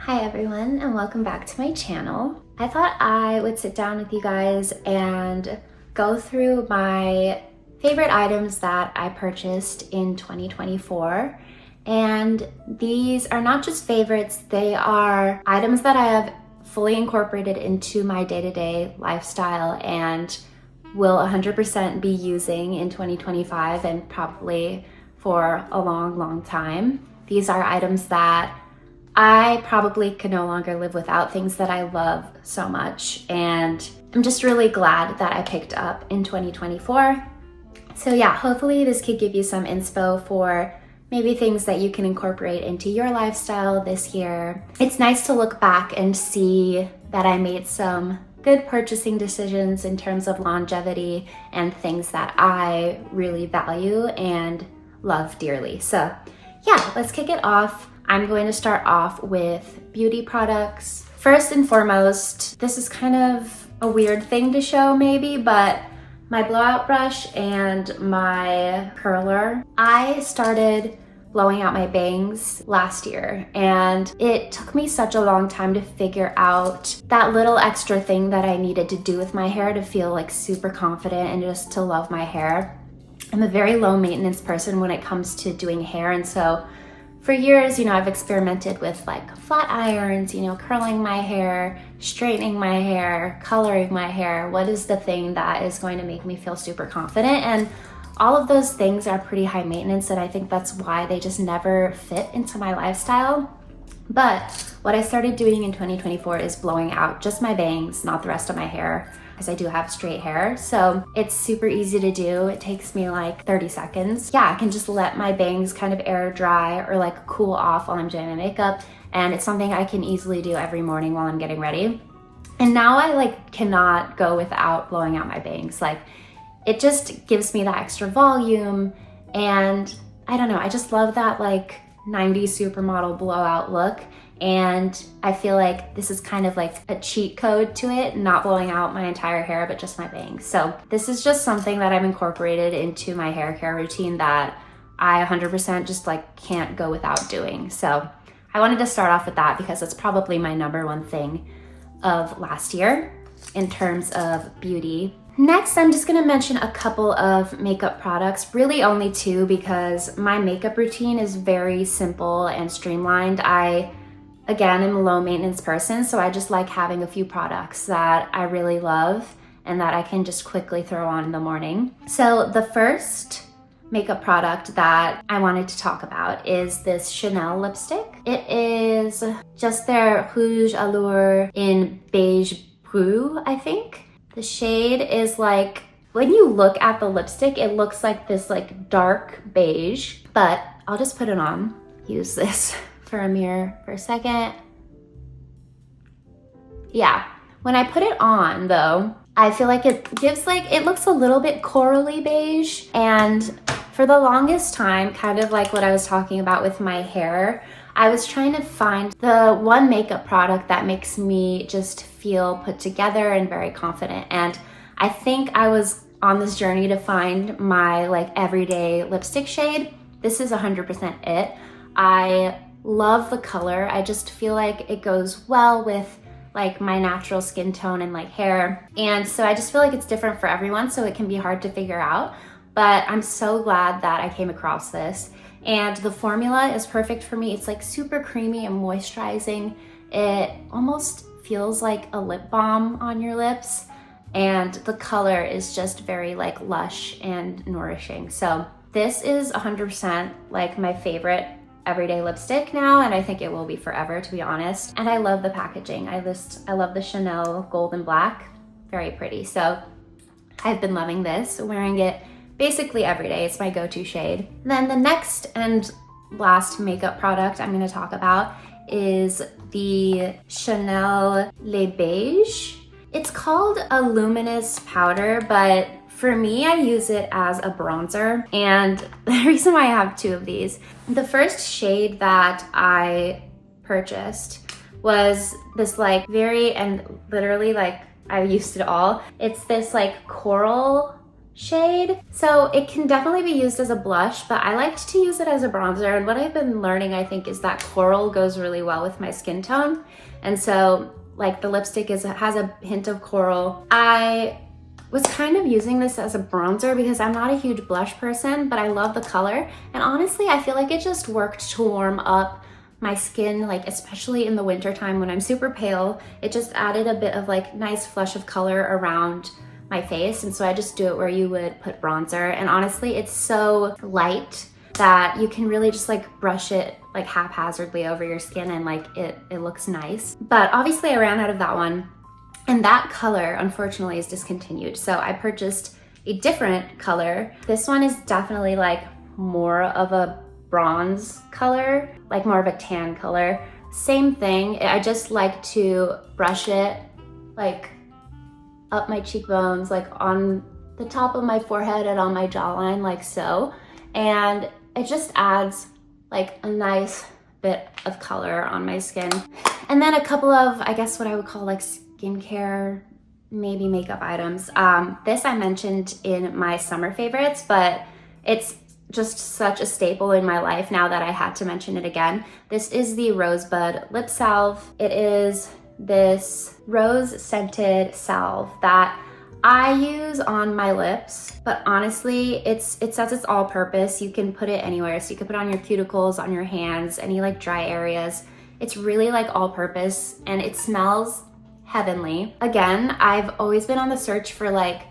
Hi everyone, and welcome back to my channel. I thought I would sit down with you guys and go through my favorite items that I purchased in 2024. And these are not just favorites, they are items that I have fully incorporated into my day-to-day lifestyle and will 100% be using in 2025 and probably for a long time. These are items that I probably could no longer live without, things that I love so much, and I'm just really glad that I picked up in 2024. So yeah, hopefully this could give you some inspo for maybe things that you can incorporate into your lifestyle this year. It's nice to look back and see that I made some good purchasing decisions in terms of longevity and things that I really value and love dearly. So yeah, let's kick it off. I'm going to start off with beauty products. First and foremost, this is kind of a weird thing to show maybe, but my blowout brush and my curler. I started blowing out my bangs last year, and it took me such a long time to figure out that little extra thing that I needed to do with my hair to feel like super confident and just to love my hair. I'm a very low maintenance person when it comes to doing hair, and so for years, I've experimented with like flat irons, curling my hair, straightening my hair, coloring my hair. What is the thing that is going to make me feel super confident? And all of those things are pretty high maintenance, and I think that's why they just never fit into my lifestyle. But what I started doing in 2024 is blowing out just my bangs, not the rest of my hair, because I do have straight hair. So it's super easy to do. It takes me like 30 seconds. Yeah, I can just let my bangs kind of air dry or like cool off while I'm doing my makeup. And it's something I can easily do every morning while I'm getting ready. And now I cannot go without blowing out my bangs. It just gives me that extra volume. And I don't know, I just love that 90s supermodel blowout look. And I feel like this is kind of like a cheat code to it, not blowing out my entire hair, but just my bangs. So this is just something that I've incorporated into my hair care routine that I 100% just can't go without doing. So I wanted to start off with that because it's probably my number one thing of last year in terms of beauty. Next, I'm just gonna mention a couple of makeup products, really only two, because my makeup routine is very simple and streamlined. Again, I'm a low maintenance person, so I just like having a few products that I really love and that I can just quickly throw on in the morning. So the first makeup product that I wanted to talk about is this Chanel lipstick. It is just their Rouge Allure in Beige Brut, I think. The shade is when you look at the lipstick, it looks like this dark beige, but I'll just put it on. Use this for a mirror for a second. Yeah, when I put it on though, I feel like it gives it looks a little bit corally beige. And for the longest time, kind of like what I was talking about with my hair, I was trying to find the one makeup product that makes me just feel put together and very confident. And I think I was on this journey to find my everyday lipstick shade. This is 100% it. I love the color. I just feel like it goes well with my natural skin tone and hair. And so I just feel like it's different for everyone, so it can be hard to figure out. But I'm so glad that I came across this. And the formula is perfect for me. It's super creamy and moisturizing. It almost feels like a lip balm on your lips. And the color is just very lush and nourishing. So this is 100% my favorite everyday lipstick now, and I think it will be forever, to be honest. And I love the packaging. I love the Chanel gold and black. Very pretty. So I've been loving this, wearing it basically every day. It's my go-to shade. Then the next and last makeup product I'm going to talk about is the Chanel Le Beige. It's called a luminous powder, but for me, I use it as a bronzer. And the reason why I have two of these, the first shade that I purchased was this very, and literally I used it all. It's this coral shade. So it can definitely be used as a blush, but I liked to use it as a bronzer. And what I've been learning, I think, is that coral goes really well with my skin tone. And so like the lipstick has a hint of coral. I was kind of using this as a bronzer because I'm not a huge blush person, but I love the color. And honestly, I feel like it just worked to warm up my skin, like especially in the winter time when I'm super pale. It just added a bit of like nice flush of color around my face. And so I just do it where you would put bronzer. And honestly, it's so light that you can really just like brush it like haphazardly over your skin and like it looks nice. But obviously I ran out of that one. And that color, unfortunately, is discontinued. So I purchased a different color. This one is definitely like more of a bronze color, like more of a tan color. Same thing, I just like to brush it like up my cheekbones, like on the top of my forehead and on my jawline, like so. And it just adds like a nice bit of color on my skin. And then a couple of, I guess what I would call like skincare, maybe makeup items. This I mentioned in my summer favorites, but it's just such a staple in my life now that I had to mention it again. This is the Rosebud Lip Salve. It is this rose scented salve that I use on my lips, but honestly, it says it's all purpose. You can put it anywhere. So you can put it on your cuticles, on your hands, any like dry areas. It's really like all purpose and it smells heavenly. Again, I've always been on the search for like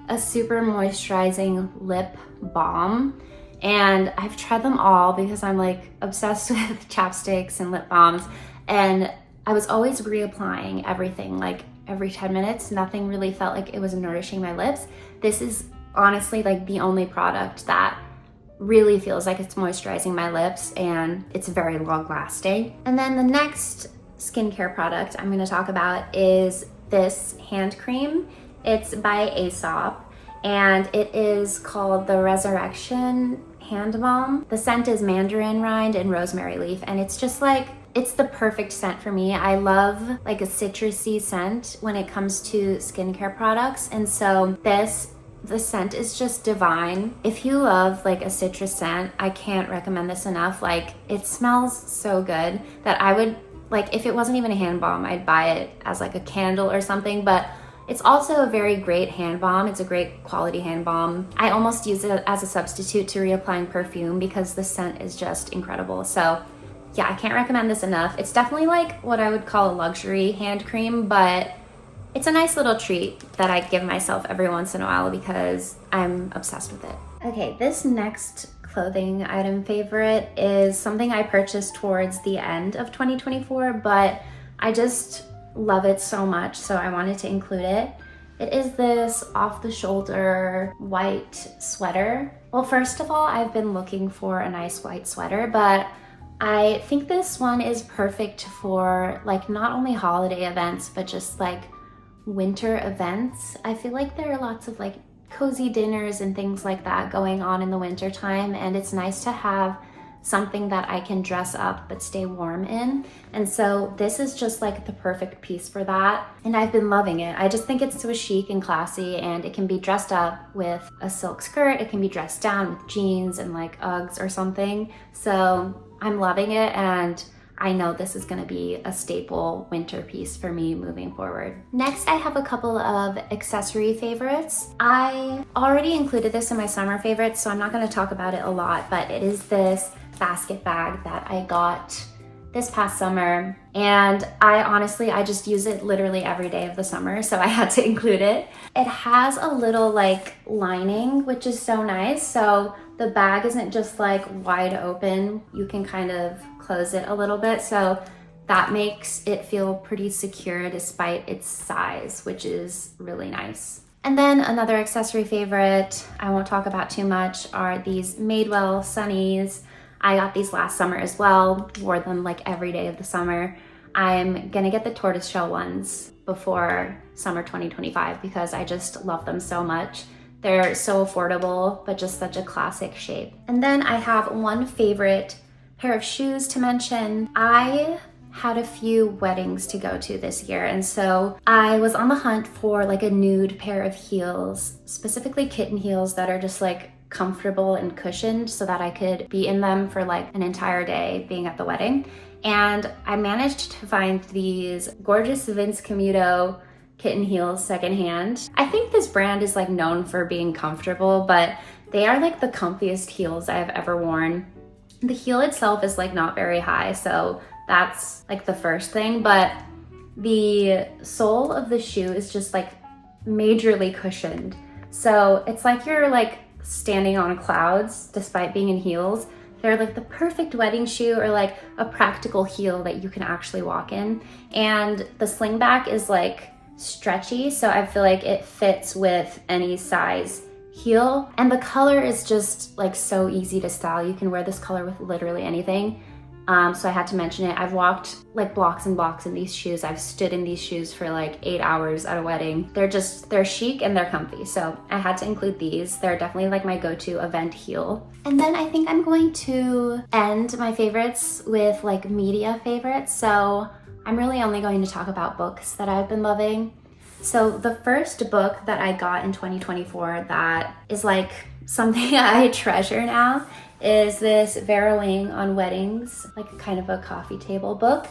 a super moisturizing lip balm, and I've tried them all because I'm like obsessed with chapsticks and lip balms, and I was always reapplying everything like every 10 minutes. Nothing really felt like it was nourishing my lips. This is honestly like the only product that really feels like it's moisturizing my lips, and it's very long lasting. And then the next skincare product I'm going to talk about is this hand cream. It's by Aesop and it is called the Resurrection Hand Balm. The scent is mandarin rind and rosemary leaf, and it's just like, it's the perfect scent for me. I love like a citrusy scent when it comes to skincare products, and so the scent is just divine. If you love like a citrus scent, I can't recommend this enough. Like it smells so good that I would, like if it wasn't even a hand balm, I'd buy it as like a candle or something, but it's also a very great hand balm. It's a great quality hand balm. I almost use it as a substitute to reapplying perfume because the scent is just incredible. So yeah, I can't recommend this enough. It's definitely like what I would call a luxury hand cream, but it's a nice little treat that I give myself every once in a while because I'm obsessed with it. Okay, this next clothing item favorite is something I purchased towards the end of 2024, but I just love it so much, so I wanted to include it. It is this off-the-shoulder white sweater. Well, first of all, I've been looking for a nice white sweater, but I think this one is perfect for like not only holiday events, but just like winter events. I feel like there are lots of like cozy dinners and things like that going on in the winter time, and it's nice to have something that I can dress up but stay warm in. And so this is just like the perfect piece for that, and I've been loving it. I just think it's so chic and classy, and it can be dressed up with a silk skirt, it can be dressed down with jeans and like Uggs or something. So I'm loving it, and I know this is gonna be a staple winter piece for me moving forward. Next, I have a couple of accessory favorites. I already included this in my summer favorites, so I'm not gonna talk about it a lot, but it is this basket bag that I got this past summer, and I just use it literally every day of the summer, so I had to include it. It has a little like lining, which is so nice, so the bag isn't just like wide open. You can kind of close it a little bit, so that makes it feel pretty secure despite its size, which is really nice. And then another accessory favorite I won't talk about too much are these Madewell Sunnies. I got these last summer as well, wore them like every day of the summer. I'm gonna get the tortoiseshell ones before summer 2025 because I just love them so much. They're so affordable, but just such a classic shape. And then I have one favorite pair of shoes to mention. I had a few weddings to go to this year, and so I was on the hunt for like a nude pair of heels, specifically kitten heels that are just like comfortable and cushioned so that I could be in them for like an entire day being at the wedding. And I managed to find these gorgeous Vince Camuto kitten heels secondhand. I think this brand is like known for being comfortable, but they are like the comfiest heels I have ever worn. The heel itself is like not very high, so that's like the first thing, but the sole of the shoe is just like majorly cushioned. So it's like you're like standing on clouds despite being in heels. They're like the perfect wedding shoe, or like a practical heel that you can actually walk in. And the slingback is like stretchy, so I feel like it fits with any size heel. And the color is just like so easy to style. You can wear this color with literally anything. So I had to mention it. I've walked like blocks and blocks in these shoes. I've stood in these shoes for like 8 hours at a wedding. They're chic and they're comfy. So I had to include these. They're definitely like my go-to event heel. And then I think I'm going to end my favorites with like media favorites. So I'm really only going to talk about books that I've been loving. So the first book that I got in 2024 that is like something I treasure now is this Vera Wang on Weddings, like kind of a coffee table book.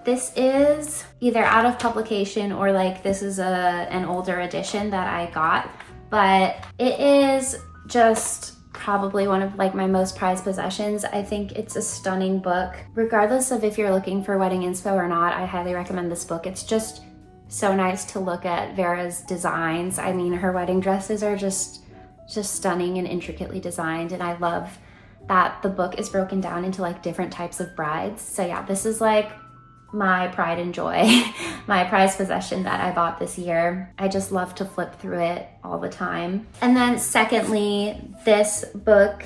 This is either out of publication or like this is an older edition that I got, but it is just probably one of like my most prized possessions. I think it's a stunning book. Regardless of if you're looking for wedding inspo or not, I highly recommend this book. It's just so nice to look at Vera's designs. I mean, her wedding dresses are just stunning and intricately designed, and I love that the book is broken down into like different types of brides. So yeah, this is like my pride and joy, my prized possession that I bought this year. I just love to flip through it all the time. And then secondly, this book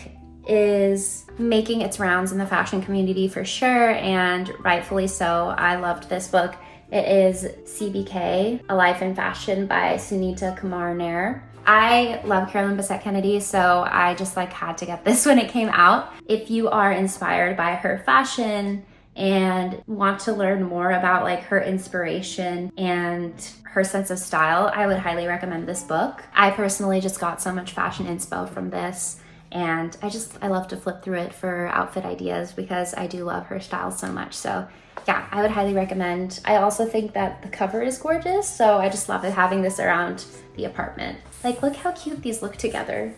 is making its rounds in the fashion community for sure, and rightfully so. I loved this book. It is CBK, A Life in Fashion by Sunita Kumar Nair. I love Carolyn Bessette Kennedy, so I just like had to get this when it came out. If you are inspired by her fashion and want to learn more about like her inspiration and her sense of style, I would highly recommend this book. I personally just got so much fashion inspo from this, and I love to flip through it for outfit ideas because I do love her style so much. So yeah, I would highly recommend. I also think that the cover is gorgeous, so I just love having this around the apartment. Like, look how cute these look together.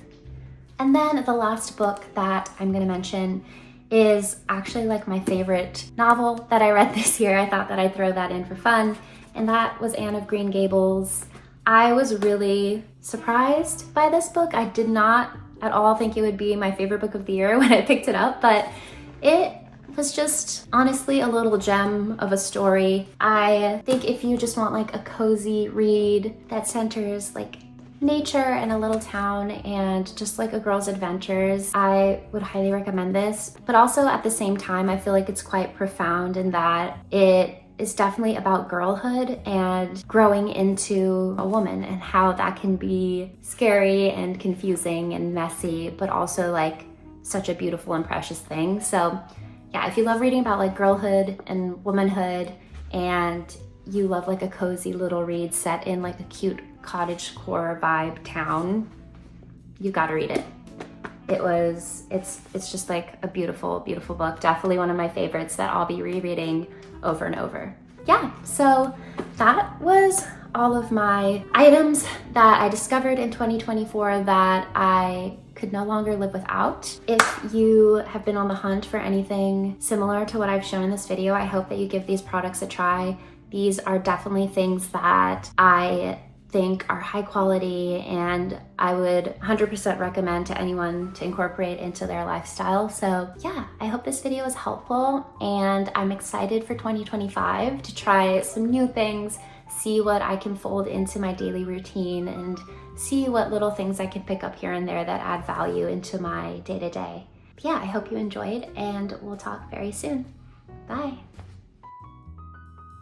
And then the last book that I'm gonna mention is actually like my favorite novel that I read this year. I thought that I'd throw that in for fun, and that was Anne of Green Gables. I was really surprised by this book. I did not at all think it would be my favorite book of the year when I picked it up, but it was just honestly a little gem of a story. I think if you just want like a cozy read that centers like nature and a little town and just like a girl's adventures, I would highly recommend this. But also at the same time, I feel like it's quite profound in that it is definitely about girlhood and growing into a woman, and how that can be scary and confusing and messy, but also like such a beautiful and precious thing. So yeah, if you love reading about like girlhood and womanhood, and you love like a cozy little read set in like a cute cottagecore vibe town, you gotta read it. It's just like a beautiful, beautiful book. Definitely one of my favorites that I'll be rereading over and over. Yeah, so that was all of my items that I discovered in 2024 that I could no longer live without. If you have been on the hunt for anything similar to what I've shown in this video, I hope that you give these products a try. These are definitely things that I think are high quality, and I would 100% recommend to anyone to incorporate into their lifestyle. So yeah, I hope this video was helpful, and I'm excited for 2025 to try some new things, see what I can fold into my daily routine, and see what little things I can pick up here and there that add value into my day-to-day. Yeah, I hope you enjoyed, and we'll talk very soon. Bye.